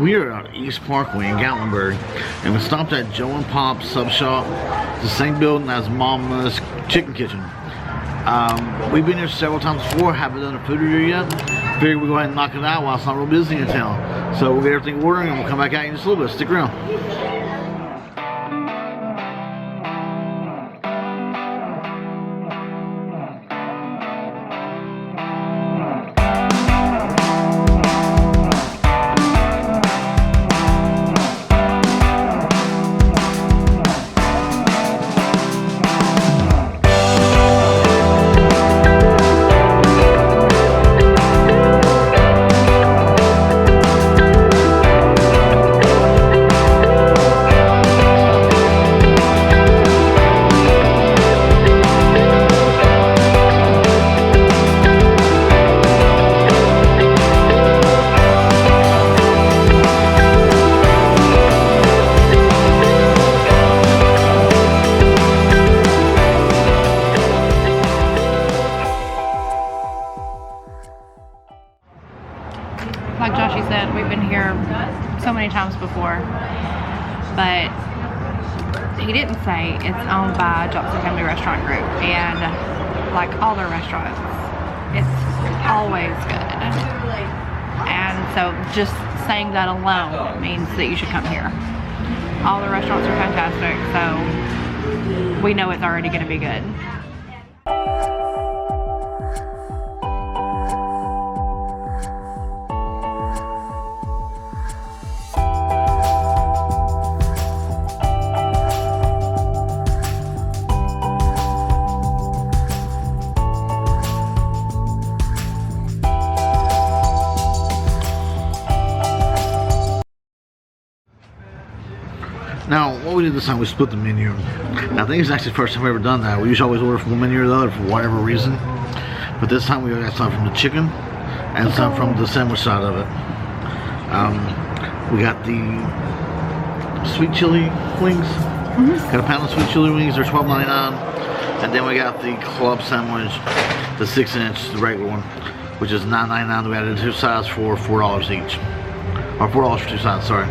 We are at East Parkway in Gatlinburg, and we stopped at Joe and Pop's Sub Shop. It's the same building as Mama's Chicken Kitchen. We've been here several times before, haven't done a food review yet. Figured we'll go ahead and knock it out while it's not real busy in town. So we'll get everything ordering and we'll come back out in just a little bit. Stick around. Like Joshy said, we've been here so many times before, but he didn't say it's owned by Johnson Family Restaurant Group, and like all their restaurants, it's always good. And so just saying that alone means that you should come here. All the restaurants are fantastic, so we know it's already going to be good. Now, what we did this time, we split the menu. Now, I think it's actually the first time we've ever done that. We usually always order from one menu or the other for whatever reason. But this time we got some from the chicken and some from the sandwich side of it. We got the sweet chili wings. Got a pound of sweet chili wings, they're $12.99. And then we got the club sandwich, the 6-inch, the regular one, which is $9.99. We added two sides for $4 each. Or $4 for two sides, sorry.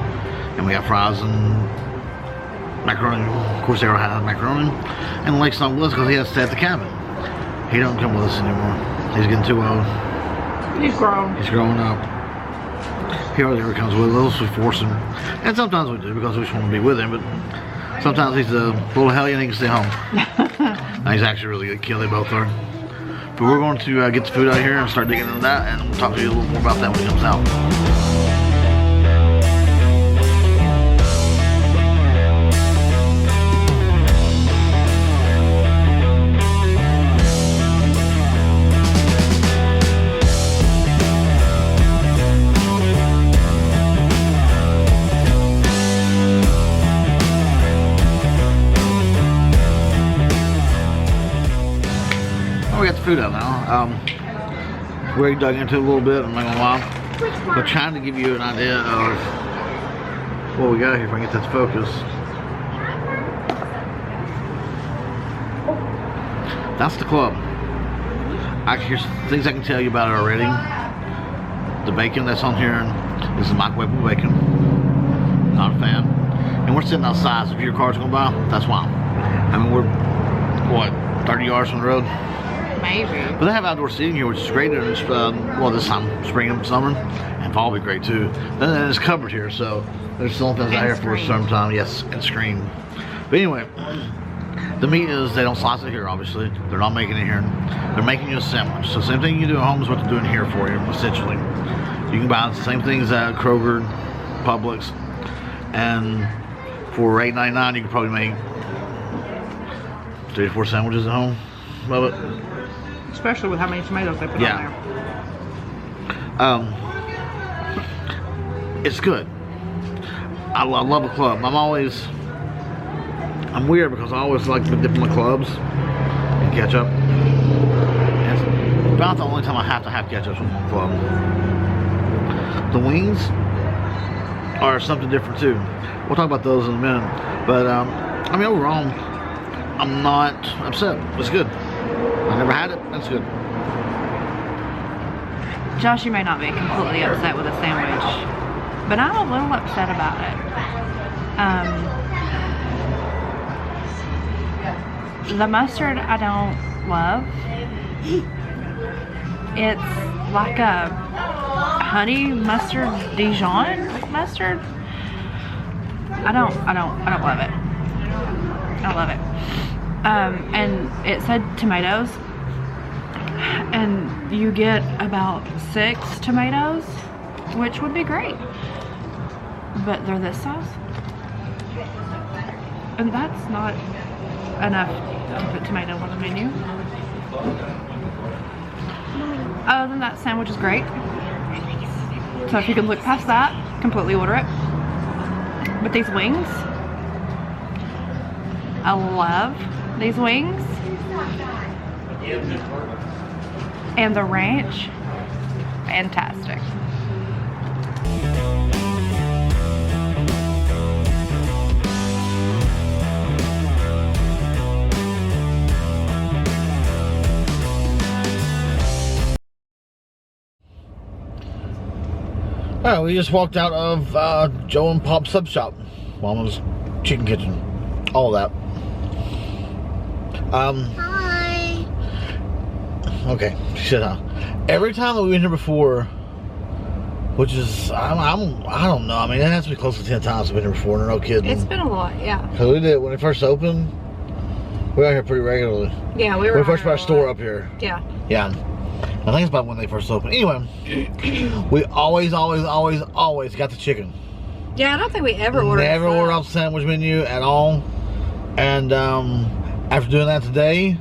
And we got fries and macaroni. Of course, they already had macaroni. And Lake's not with us because he has to stay at the cabin. He don't come with us anymore. He's getting too old. He's grown. He's growing up. He hardly ever comes with us. We force him. And sometimes we do because we just want to be with him. But sometimes he's a little hellion and he can stay home. He's actually really good kid. They both are. But we're going to get the food out here and start digging into that. And we'll talk to you a little more about that when he comes out. We got the food out now. We already dug into it a little bit, I'm not gonna lie. But trying to give you an idea of what we got here, if I can get this focus. That's the club. Actually, here's things I can tell you about it already. The bacon that's on here is the microwave bacon. Not a fan. And we're sitting outside, so if your car's going by, that's why. I mean, we're, what, 30 yards from the road? Maybe. But they have outdoor seating here, which is great. And well, this time, spring and summer, and fall will be great too. Then it's covered here, so there's still things out here for some time. Yes, and screen. But anyway, the meat is, they don't slice it here, obviously. They're not making it here. They're making you a sandwich. So same thing you do at home is what they're doing here for you, essentially. You can buy the same things at Kroger, Publix, and for $8.99 you can probably make 3 to 4 sandwiches at home. Love it. Especially with how many tomatoes they put on there. It's good. I love a club. I'm weird because I always like to dip my clubs in ketchup. And it's about the only time I have to have ketchup with one club. The wings are something different too. We'll talk about those in a minute. But I mean, overall, I'm not upset. It's good. I never had it. That's good. Josh, you may not be completely upset with a sandwich, but I'm a little upset about it. The mustard I don't love. It's like a honey mustard Dijon mustard. I don't love it. I don't love it. And it said tomatoes, and you get about 6 tomatoes, which would be great, but they're this size, and that's not enough to put tomato on the menu. Other than that, sandwich is great, so if you can look past that, completely order it. But these wings, I love these wings, and the ranch, fantastic. Alright, we just walked out of Joe and Pop's Sub Shop, Mama's Chicken Kitchen, all of that. Hi. Okay, she said hi. Every time that we've been here before, which is, I don't know, I mean, it has to be close to 10 times we've been here before, no kidding. It's been a lot, yeah. Because we did, when it first opened, we were out here pretty regularly. Yeah, we were. When we first put our store up here. Yeah. Yeah. I think it's about when they first opened. Anyway, we always got the chicken. Yeah, I don't think we ever ordered. Never ordered off the sandwich menu at all. And after doing that today,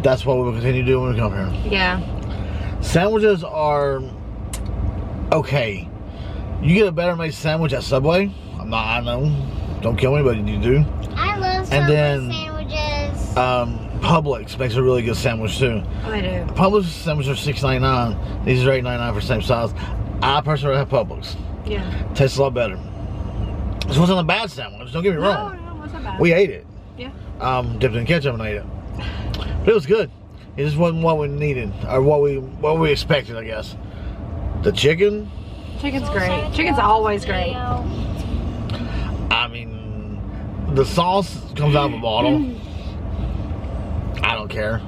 that's what we will continue doing when we come here. Yeah. Sandwiches are okay. You get a better made sandwich at Subway. I know. Don't kill me, but you do. I love And then sandwiches. Publix makes a really good sandwich too. Oh, they do. Publix sandwiches are $6.99. These are $8.99 for the same size. I personally have Publix. Yeah. Tastes a lot better. This wasn't a bad sandwich. Don't get me wrong. No, it wasn't bad. We ate it. Yeah. Dipped it in ketchup and ate it. But it was good. It just wasn't what we needed or what we expected, I guess. The chicken. Chicken's great. Chicken's always great. I mean, the sauce comes out of a bottle. I don't care.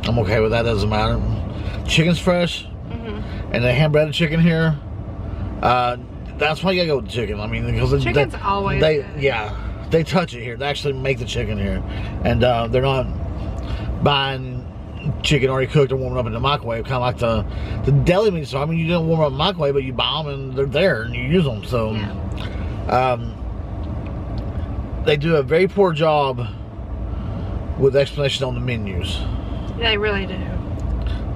I'm okay with that. Doesn't matter. Chicken's fresh, and the hand breaded chicken here. That's why you gotta go with the chicken. I mean, because Chicken's always good. They touch it here. They actually make the chicken here, and they're not buying chicken already cooked and warming up in the microwave, kind of like the deli meat. So I mean, you didn't warm up in the microwave, but you buy them and they're there and you use them. So they do a very poor job with explanation on the menus. They really do.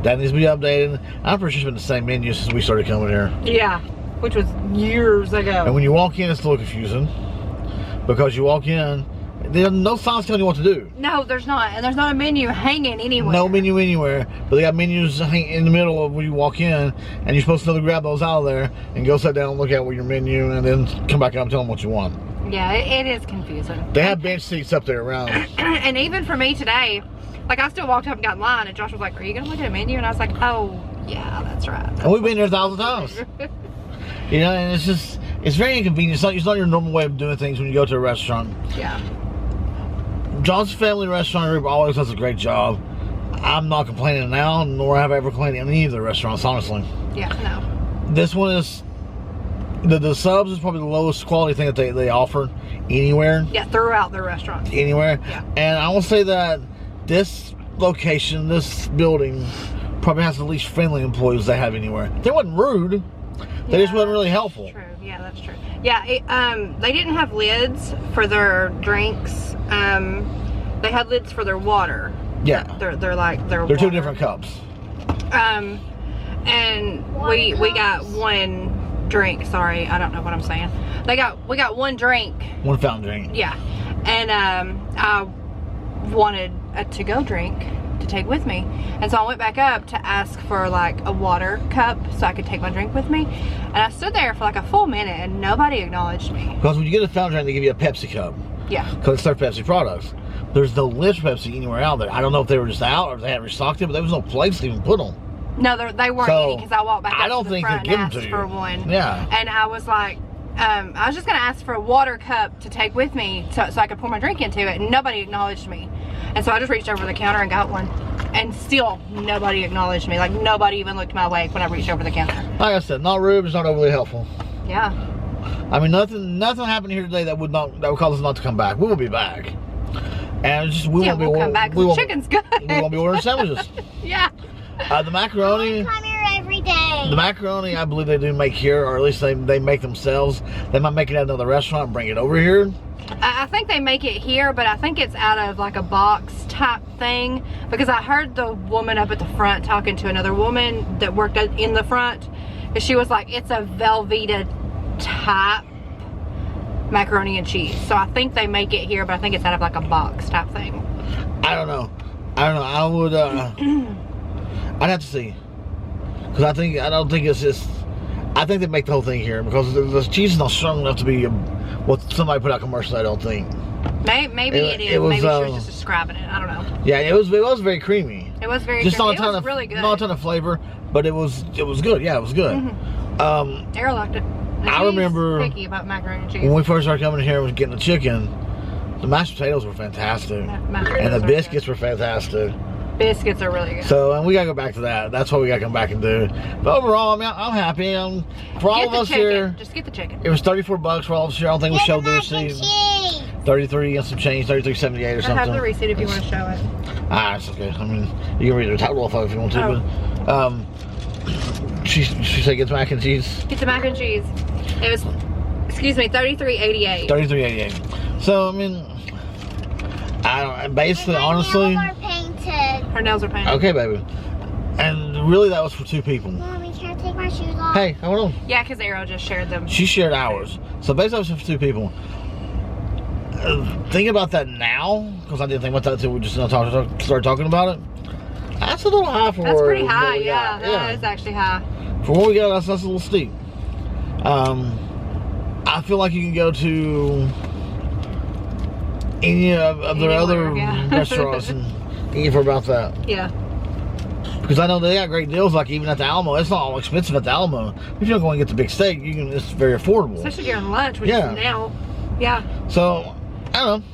That needs to be updated. I'm pretty sure it's been the same menu since we started coming here. Yeah, which was years ago. And when you walk in, it's a little confusing because you walk in, there's no signs telling you what to do. No, there's not, and there's not a menu hanging anywhere. No menu anywhere, but they got menus hanging in the middle of where you walk in, and you're supposed to grab those out of there and go sit down and look at your menu, and then come back up and tell them what you want. Yeah, it is confusing. They have bench seats up there around. And even for me today, like I still walked up and got in line, and Josh was like, "Are you gonna look at a menu?" And I was like, "Oh, yeah, that's right." And we've been there 1,000 times. You know, and it's very inconvenient. It's not your normal way of doing things when you go to a restaurant. Yeah. John's Family Restaurant Group always does a great job. I'm not complaining now, nor have I ever complained in any of the restaurants, honestly. Yeah, no. This one is, the subs is probably the lowest quality thing that they offer anywhere. Yeah, throughout their restaurants. Anywhere. Yeah. And I will say that this location, this building, probably has the least friendly employees they have anywhere. They wasn't rude. They just wasn't really helpful. True. Yeah, that's true. Yeah, they didn't have lids for their drinks. They had lids for their water. Yeah. They're like their They're water. 2 different cups. And we got one drink. Sorry, I don't know what I'm saying. We got one drink. One fountain drink. Yeah. And I wanted a to-go drink to take with me, and so I went back up to ask for like a water cup so I could take my drink with me, and I stood there for like a full minute and nobody acknowledged me. Because when you get a fountain drink, they give you a Pepsi cup. Yeah. Because it's their Pepsi products. There's no lid for Pepsi anywhere out there. I don't know if they were just out or if they hadn't restocked it, but there was no place to even put them. No, they weren't So, eating because I walked back up I don't to the think front they give and them asked to for you. one. Yeah. And I was like, I was just gonna ask for a water cup to take with me so I could pour my drink into it, and nobody acknowledged me. And so I just reached over the counter and got one. And still, nobody acknowledged me. Like, nobody even looked my way when I reached over the counter. Like I said, not rude, it's not overly helpful. Yeah. I mean, nothing happened here today that would cause us not to come back. We will be back. And it's just, we won't we'll be, come back because the chicken's good. We won't be ordering sandwiches. Yeah. The macaroni. Come here every day. The macaroni, I believe they do make here, or at least they make themselves. They might make it at another restaurant and bring it over here. I think they make it here, but I think it's out of like a box type thing, because I heard the woman up at the front talking to another woman that worked in the front, and she was like, it's a Velveeta type macaroni and cheese. So I think they make it here, but I think it's out of like a box type thing. I don't know. I would, I'd have to see. Because I don't think it's just, I think they make the whole thing here, because the cheese is not strong enough to be what somebody put out commercial, I don't think. Maybe it is. Was, maybe she was just describing it. I don't know. Yeah, it was very creamy. It was very just creamy. not a ton It was of really good. not a ton of flavor, but it was good. Yeah, it was good. Arrow liked it. And I she's remember picky about macaroni and cheese. when we first started coming here and was getting the chicken, the mashed potatoes were fantastic, and the biscuits were fantastic. Biscuits are really good. So, and we gotta go back to that. That's what we gotta come back and do. But overall, I mean, I'm happy. For all of us here, just get the chicken. it was $34 for all of us here. I don't think we showed the receipt. 33 and some change, 33.78 or something. I have the receipt if you want to show it. It's okay. I mean, you can read the title off of it if you want to. Oh. But she said get the mac and cheese. Get the mac and cheese. It was, excuse me, $33.88. $33.88. So I mean, I don't. Basically, honestly. Painted. Her nails are painted. Okay, baby. And really, that was for 2 people. Mommy, can I take my shoes off? Hey, hold on. Yeah, because Arrow just shared them. She shared ours. So basically, it was for 2 people. Think about that now, because I didn't think about that until we just started talking about it. That's a little high for That's pretty what high, we yeah. got. That is actually high. For what we got, that's a little steep. I feel like you can go to any of their other restaurants and eat for about that. Yeah. Because I know they got great deals, like even at the Alamo. It's not all expensive at the Alamo. If you don't go and get the big steak, it's very affordable. Especially during lunch, which is now. Yeah. So, I don't know.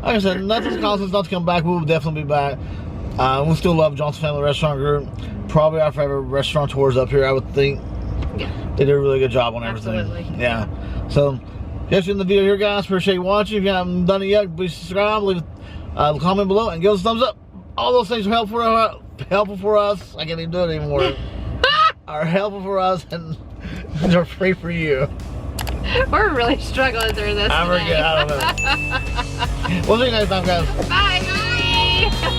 Like I said, nothing's causing us not to come back. We will definitely be back. We still love Johnson Family Restaurant Group. Probably our favorite restaurateurs up here, I would think. Yeah. They did a really good job on everything. Absolutely. Yeah. So, that's in the video here, guys. Appreciate you watching. If you haven't done it yet, please subscribe, leave a comment below, and give us a thumbs up. All those things are helpful for us. I can't even do it anymore. Are helpful for us and they're free for you. We're really struggling through this. I don't know. We'll see you next time, guys. Bye.